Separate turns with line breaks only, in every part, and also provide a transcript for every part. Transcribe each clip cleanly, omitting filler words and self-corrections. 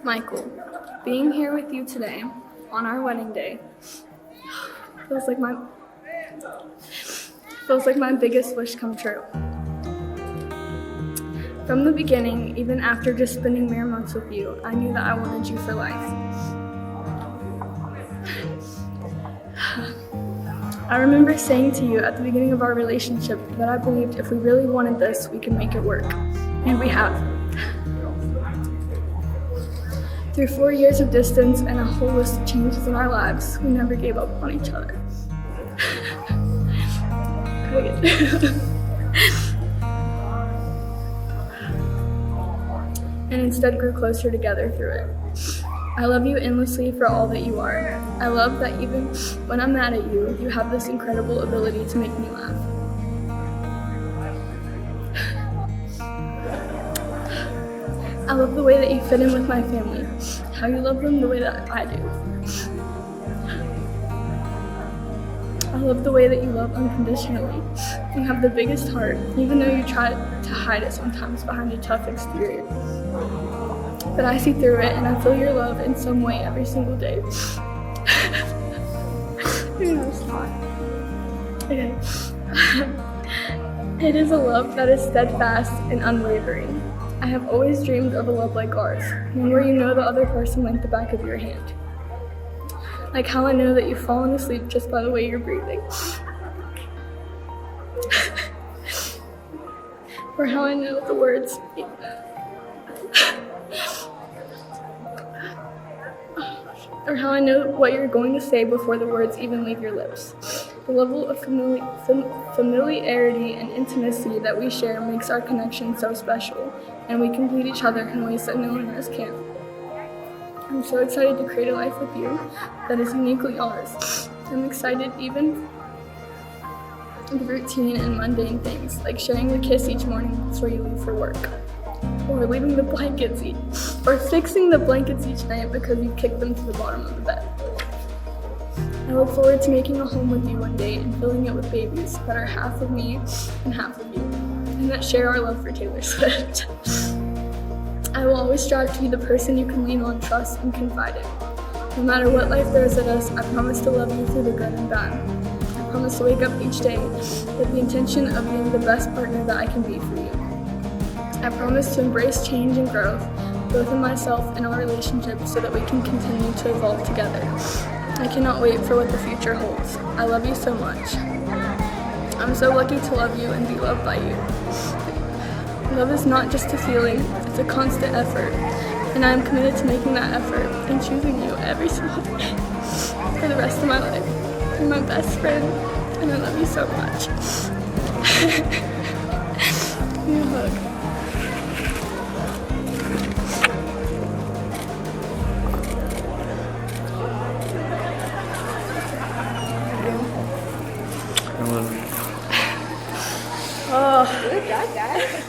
Michael, being here with you today on our wedding day feels like my biggest wish come true. From the beginning, even after just spending mere months with you, I knew that I wanted you for life. I remember saying to you at the beginning of our relationship that I believed if we really wanted this, we could make it work. And we have. Through 4 years of distance and a whole list of changes in our lives, we never gave up on each other. And instead grew closer together through it. I love you endlessly for all that you are. I love that even when I'm mad at you, you have this incredible ability to make me laugh. I love the way that you fit in with my family, how you love them the way that I do. I love the way that you love unconditionally. You have the biggest heart, even though you try to hide it sometimes behind a tough exterior. But I see through it, and I feel your love in some way every single day. Okay. It is a love that is steadfast and unwavering. I have always dreamed of a love like ours, one where you know the other person like the back of your hand. Like how I know that you've fallen asleep just by the way you're breathing. Or how I know the words. Or how I know what you're going to say before the words even leave your lips. The level of familiarity and intimacy that we share makes our connection so special, and we complete each other in ways that no one else can. I'm so excited to create a life with you that is uniquely ours. I'm excited even the routine and mundane things, like sharing the kiss each morning before you leave for work, or leaving the blankets or fixing the blankets each night because you kicked them to the bottom of the bed. I look forward to making a home with you one day and filling it with babies that are half of me and half of you, and that share our love for Taylor Swift. I will always strive to be the person you can lean on, trust, and confide in. No matter what life throws at us, I promise to love you through the good and bad. I promise to wake up each day with the intention of being the best partner that I can be for you. I promise to embrace change and growth, both in myself and our relationship, so that we can continue to evolve together. I cannot wait for what the future holds. I love you so much. I'm so lucky to love you and be loved by you. Love is not just a feeling, it's a constant effort, and I am committed to making that effort and choosing you every single day for the rest of my life. You're my best friend, and I love you so much. Give me a hug. Oh, good job, guys.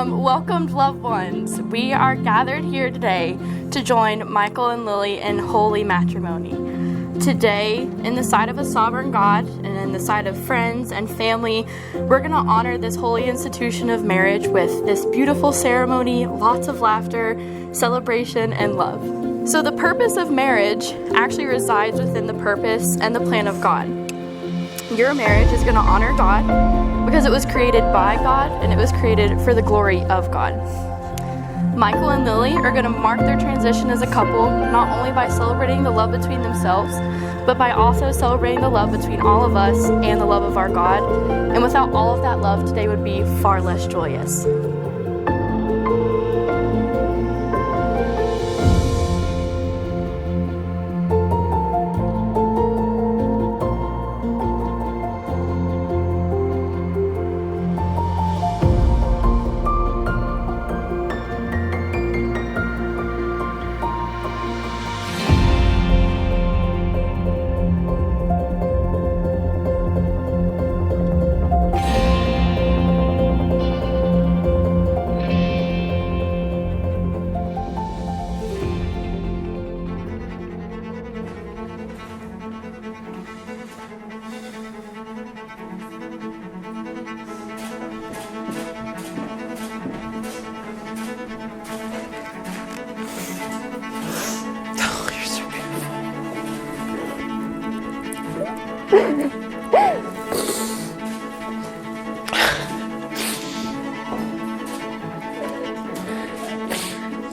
Welcomed loved ones, we are gathered here today to join Michael and Lily in holy matrimony. Today, in the sight of a sovereign God and in the sight of friends and family, we're going to honor this holy institution of marriage with this beautiful ceremony, lots of laughter, celebration, and love. So the purpose of marriage actually resides within the purpose and the plan of God. Your marriage is going to honor God because it was created by God and it was created for the glory of God. Michael and Lily are going to mark their transition as a couple, not only by celebrating the love between themselves, but by also celebrating the love between all of us and the love of our God. And without all of that love, today would be far less joyous.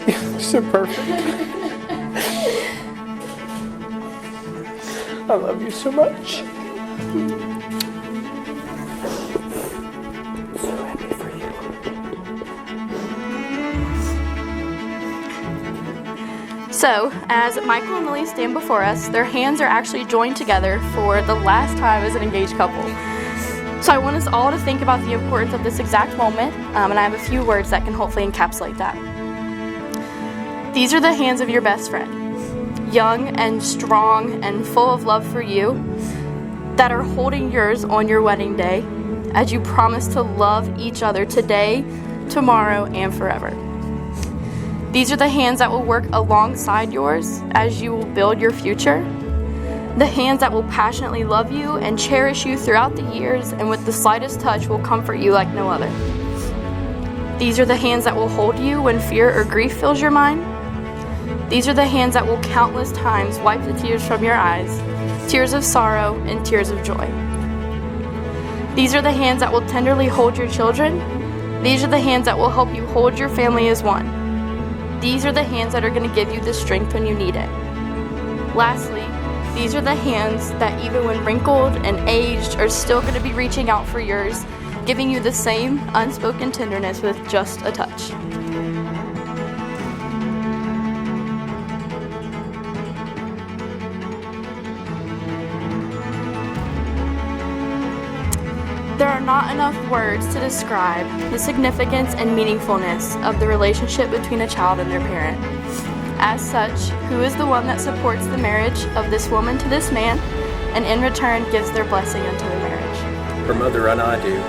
You're so perfect. I love you so much. So happy for you.
So, as Michael and Lily stand before us, their hands are actually joined together for the last time as an engaged couple. So I want us all to think about the importance of this exact moment, and I have a few words that can hopefully encapsulate that. These are the hands of your best friend, young and strong and full of love for you, that are holding yours on your wedding day as you promise to love each other today, tomorrow, and forever. These are the hands that will work alongside yours as you will build your future. The hands that will passionately love you and cherish you throughout the years, and with the slightest touch will comfort you like no other. These are the hands that will hold you when fear or grief fills your mind. These are the hands that will countless times wipe the tears from your eyes, tears of sorrow and tears of joy. These are the hands that will tenderly hold your children. These are the hands that will help you hold your family as one. These are the hands that are going to give you the strength when you need it. Lastly, these are the hands that even when wrinkled and aged are still going to be reaching out for yours, giving you the same unspoken tenderness with just a touch. There are not enough words to describe the significance and meaningfulness of the relationship between a child and their parent. As such, who is the one that supports the marriage of this woman to this man, and in return gives their blessing unto the marriage?
Her mother and I do.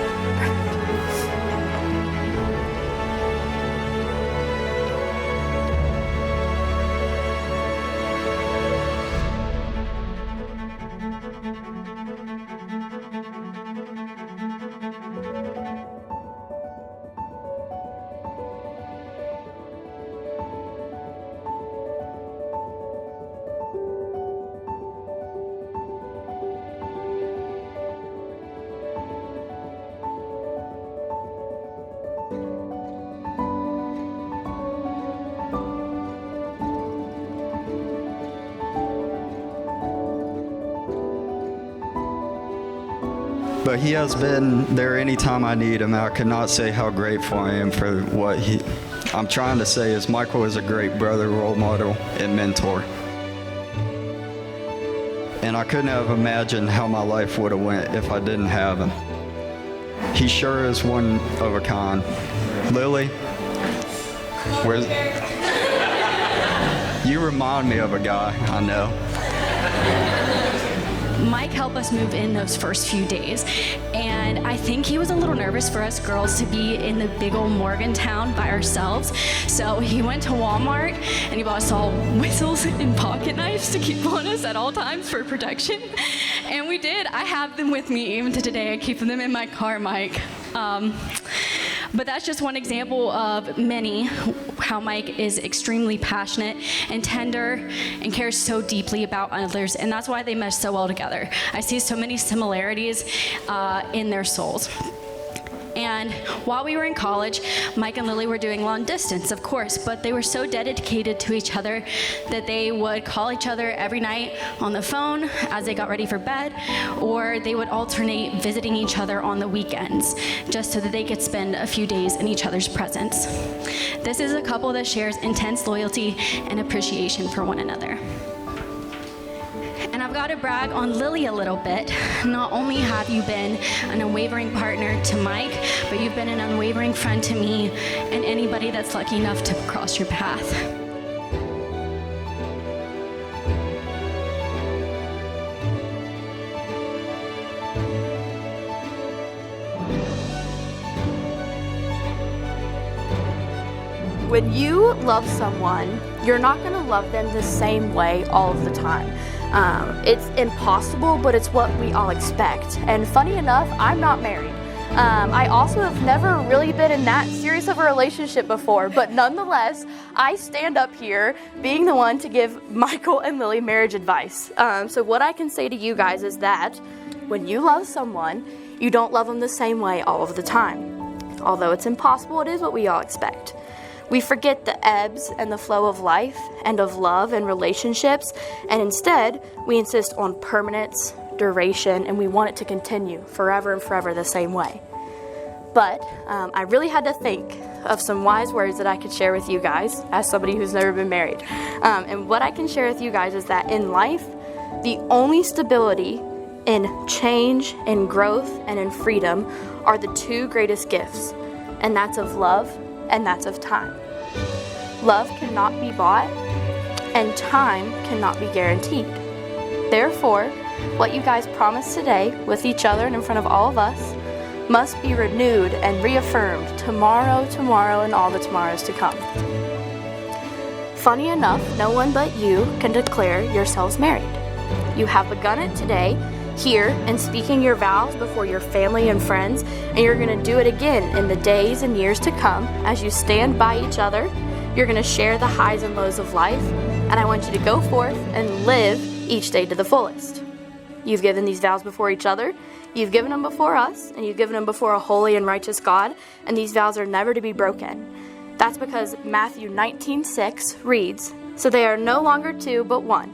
But he has been there anytime I need him. I could not say how grateful I am for what I'm trying to say is Michael is a great brother, role model, and mentor. And I couldn't have imagined how my life would have went if I didn't have him. He sure is one of a kind. Lily, you remind me of a guy I know.
Mike helped us move in those first few days. And I think he was a little nervous for us girls to be in the big old Morgantown by ourselves. So he went to Walmart and he bought us all whistles and pocket knives to keep on us at all times for protection. And we did. I have them with me even to today. I keep them in my car, Mike. But that's just one example of many, how Mike is extremely passionate and tender and cares so deeply about others, and that's why they mesh so well together. I see so many similarities in their souls. And while we were in college, Mike and Lily were doing long distance, of course, but they were so dedicated to each other that they would call each other every night on the phone as they got ready for bed, or they would alternate visiting each other on the weekends, just so that they could spend a few days in each other's presence. This is a couple that shares intense loyalty and appreciation for one another. And I've got to brag on Lily a little bit. Not only have you been an unwavering partner to Mike, but you've been an unwavering friend to me and anybody that's lucky enough to cross your path.
When you love someone, you're not going to love them the same way all of the time. It's impossible, but it's what we all expect. And funny enough, I'm not married. I also have never really been in that serious of a relationship before, but nonetheless, I stand up here being the one to give Michael and Lily marriage advice. So what I can say to you guys is that when you love someone, you don't love them the same way all of the time. Although it's impossible, it is what we all expect. We forget the ebbs and the flow of life and of love and relationships, and instead, we insist on permanence, duration, and we want it to continue forever and forever the same way. But I really had to think of some wise words that I could share with you guys as somebody who's never been married. And what I can share with you guys is that in life, the only stability in change, in growth, and in freedom are the two greatest gifts, and that's of love and that's of time. Love cannot be bought, and time cannot be guaranteed. Therefore, what you guys promised today with each other and in front of all of us must be renewed and reaffirmed tomorrow, and all the tomorrows to come. Funny enough, no one but you can declare yourselves married. You have begun it today, here, and speaking your vows before your family and friends, and you're going to do it again in the days and years to come as you stand by each other. You're going to share the highs and lows of life, and I want you to go forth and live each day to the fullest. You've given these vows before each other, you've given them before us, and you've given them before a holy and righteous God, and these vows are never to be broken. That's because Matthew 19:6 reads, "So they are no longer two, but one.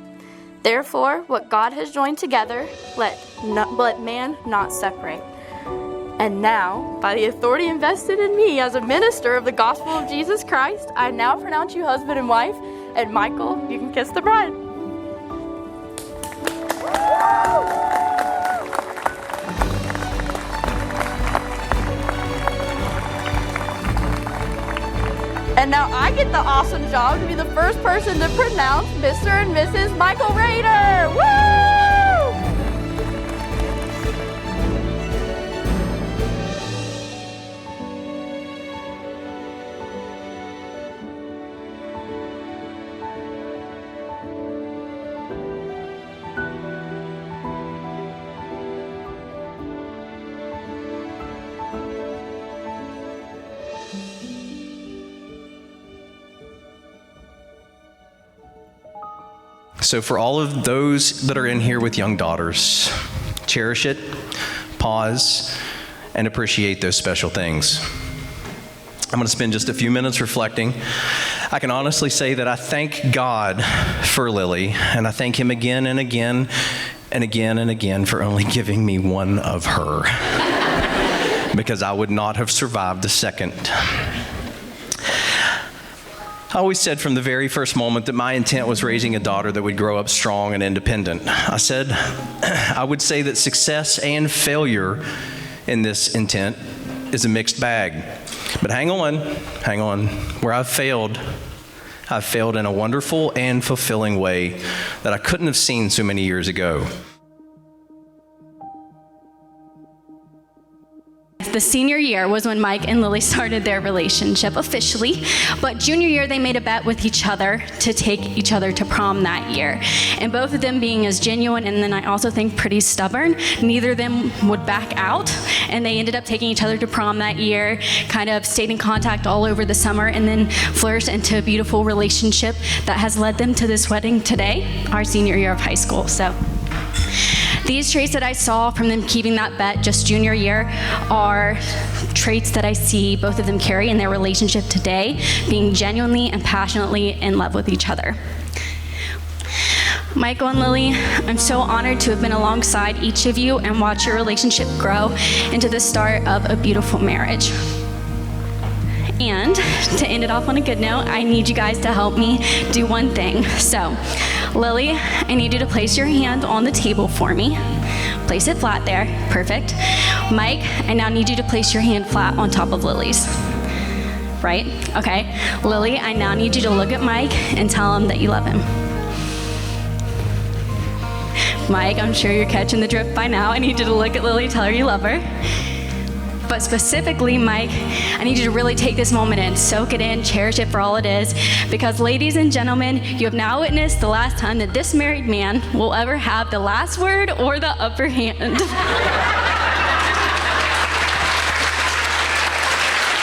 Therefore, what God has joined together, let man not separate." And now, by the authority invested in me as a minister of the gospel of Jesus Christ, I now pronounce you husband and wife, and Michael, you can kiss the bride. And now I get the awesome job to be the first person to pronounce Mr. and Mrs. Michael Rader. Woo!
So for all of those that are in here with young daughters, cherish it, pause, and appreciate those special things. I'm going to spend just a few minutes reflecting. I can honestly say that I thank God for Lily, and I thank him again and again and again and again for only giving me one of her, because I would not have survived the second. I always said from the very first moment that my intent was raising a daughter that would grow up strong and independent. I would say that success and failure in this intent is a mixed bag. But hang on. Where I've failed in a wonderful and fulfilling way that I couldn't have seen so many years ago.
the senior year was when Mike and Lily started their relationship officially, but junior year they made a bet with each other to take each other to prom that year. And both of them being as genuine and then I also think pretty stubborn, neither of them would back out, and they ended up taking each other to prom that year, kind of stayed in contact all over the summer, and then flourished into a beautiful relationship that has led them to this wedding today, our senior year of high school. So these traits that I saw from them keeping that bet just junior year are traits that I see both of them carry in their relationship today, being genuinely and passionately in love with each other. Michael and Lily, I'm so honored to have been alongside each of you and watch your relationship grow into the start of a beautiful marriage. And to end it off on a good note, I need you guys to help me do one thing. So, Lily, I need you to place your hand on the table for me. Place it flat there. Perfect. Mike, I now need you to place your hand flat on top of Lily's. Right? Okay. Lily, I now need you to look at Mike and tell him that you love him. Mike, I'm sure you're catching the drift by now. I need you to look at Lily, tell her you love her. But specifically, Mike, I need you to really take this moment in, soak it in, cherish it for all it is, because ladies and gentlemen, you have now witnessed the last time that this married man will ever have the last word or the upper hand.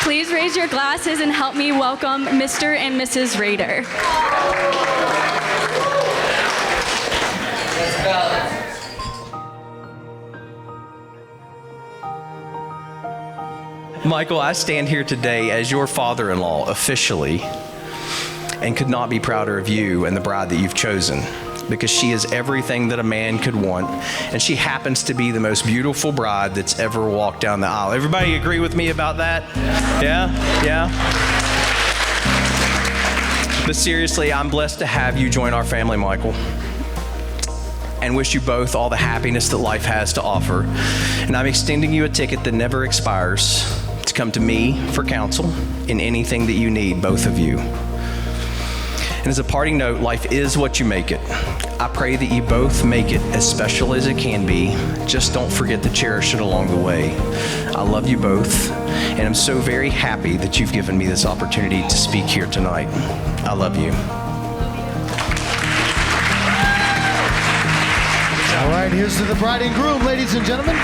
Please raise your glasses and help me welcome Mr. and Mrs. Rader.
Michael, I stand here today as your father-in-law officially and could not be prouder of you and the bride that you've chosen, because she is everything that a man could want, and she happens to be the most beautiful bride that's ever walked down the aisle. Everybody agree with me about that? Yeah? But seriously, I'm blessed to have you join our family, Michael, and wish you both all the happiness that life has to offer. And I'm extending you a ticket that never expires to come to me for counsel in anything that you need, both of you. And as a parting note, life is what you make it. I pray that you both make it as special as it can be. Just don't forget to cherish it along the way. I love you both, and I'm so very happy that you've given me this opportunity to speak here tonight. I love you.
All right, here's to the bride and groom, ladies and gentlemen.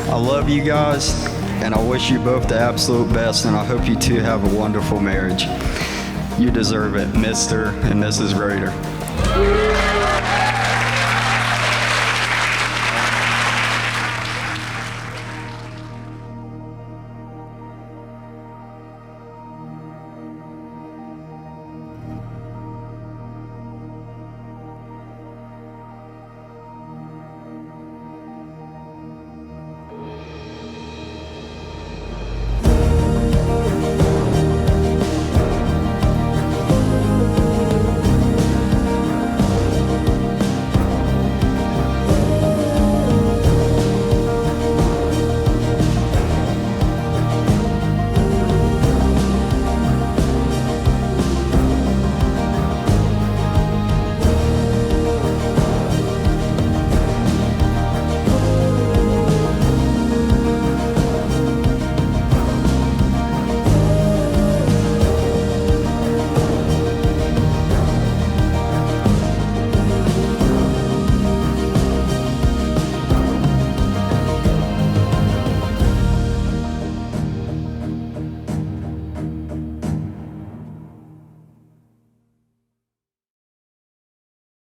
I love you guys, and I wish you both the absolute best, and I hope you two have a wonderful marriage. You deserve it, Mr. and Mrs. Rader.